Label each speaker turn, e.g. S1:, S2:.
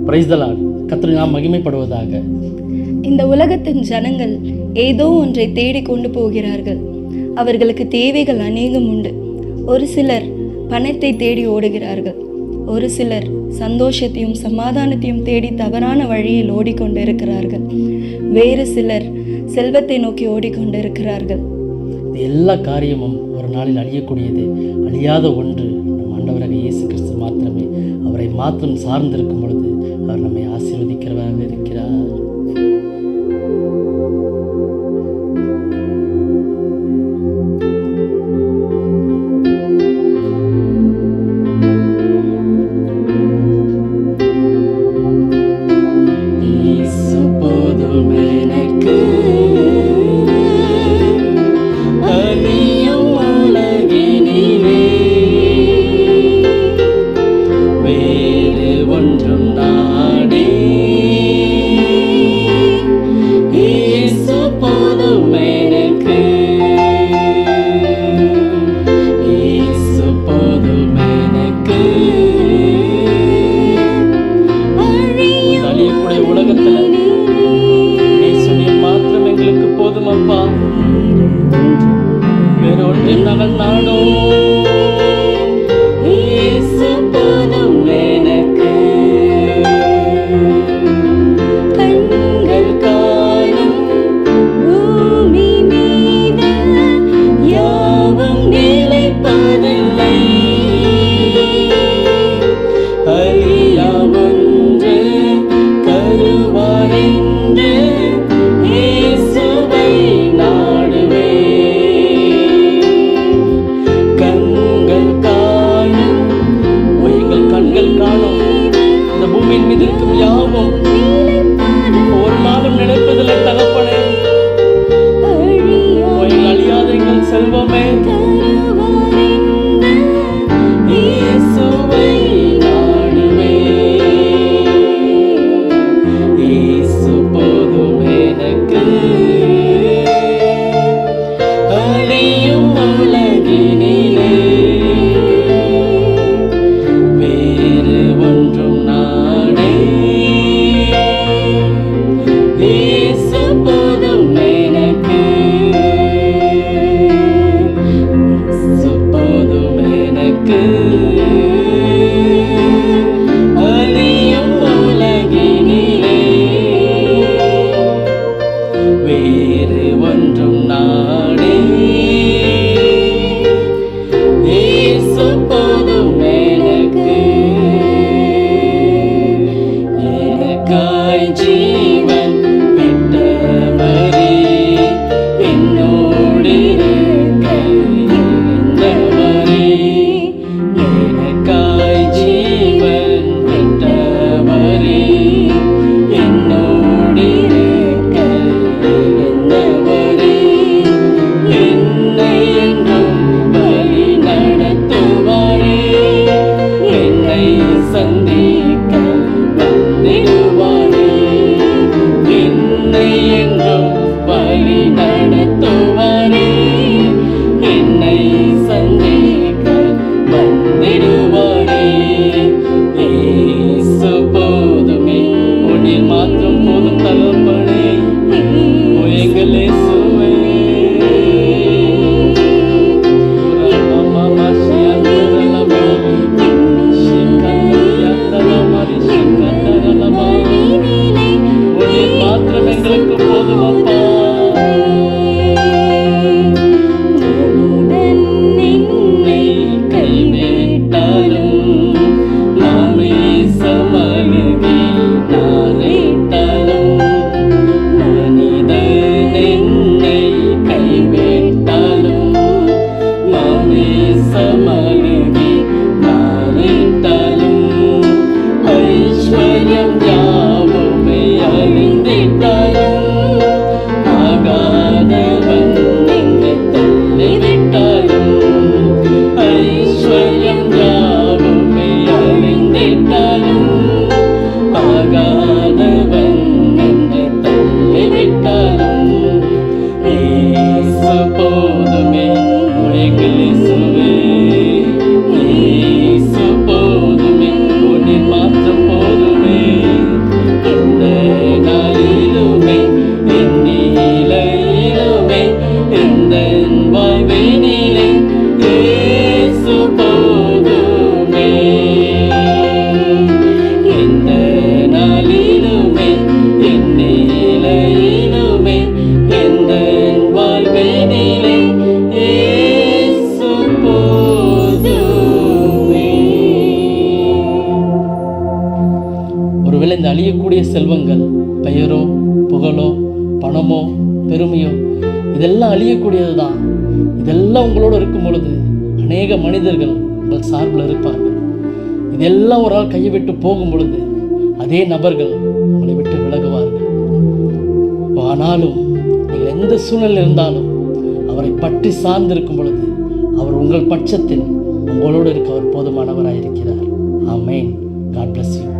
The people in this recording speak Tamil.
S1: Praise the Lord. கர்த்தர் நாம் மகிமைப்படுவதாக.
S2: இந்த உலகத்தின் ஜனங்கள் ஏதோ ஒன்றை தேடி கொண்டு போகிறார்கள். அவர்களுக்கு தேவைகள் அநேகம் உண்டு. ஒரு சிலர் பணத்தை தேடி ஓடுகிறார்கள். ஒரு சிலர் சந்தோஷத்தையும் சமாதானத்தையும் தேடி தவறான வழியில் ஓடிக்கொண்டிருக்கிறார்கள். வேறு சிலர் செல்வத்தை நோக்கி ஓடிக்கொண்டிருக்கிறார்கள்.
S1: எல்லா காரியமும் ஒரு நாளில் அழியக்கூடியது. அழியாத ஒன்று நம் ஆண்டவராக இயேசு கிறிஸ்து மாத்திரமே. அவரை மாத்திரம் சார்ந்திருக்கும் பொழுது அவர் நம்மை ஆசீர்வதிக்கிறவராக இருக்கிறார்.
S3: வேறு ஒன்றும் நாடே
S1: இந்த அழியக்கூடிய செல்வங்கள், பெயரோ புகழோ பணமோ பெருமையோ, இதெல்லாம் அழியக்கூடியது தான். இதெல்லாம் உங்களோடு இருக்கும் பொழுது அநேக மனிதர்கள் உங்கள் சார்பில் இருப்பார்கள். இதெல்லாம் ஒரு ஆள் கையை விட்டு போகும் பொழுது அதே நபர்கள் உங்களை விட்டு விலகுவார்கள். ஆனாலும் நீங்கள் எந்த சூழ்நிலையில் இருந்தாலும் அவரை பற்றி சார்ந்திருக்கும் பொழுது அவர் உங்கள் பட்சத்தில் உங்களோடு இருக்க அவர் போதுமானவராக இருக்கிறார். ஆமென். God bless you.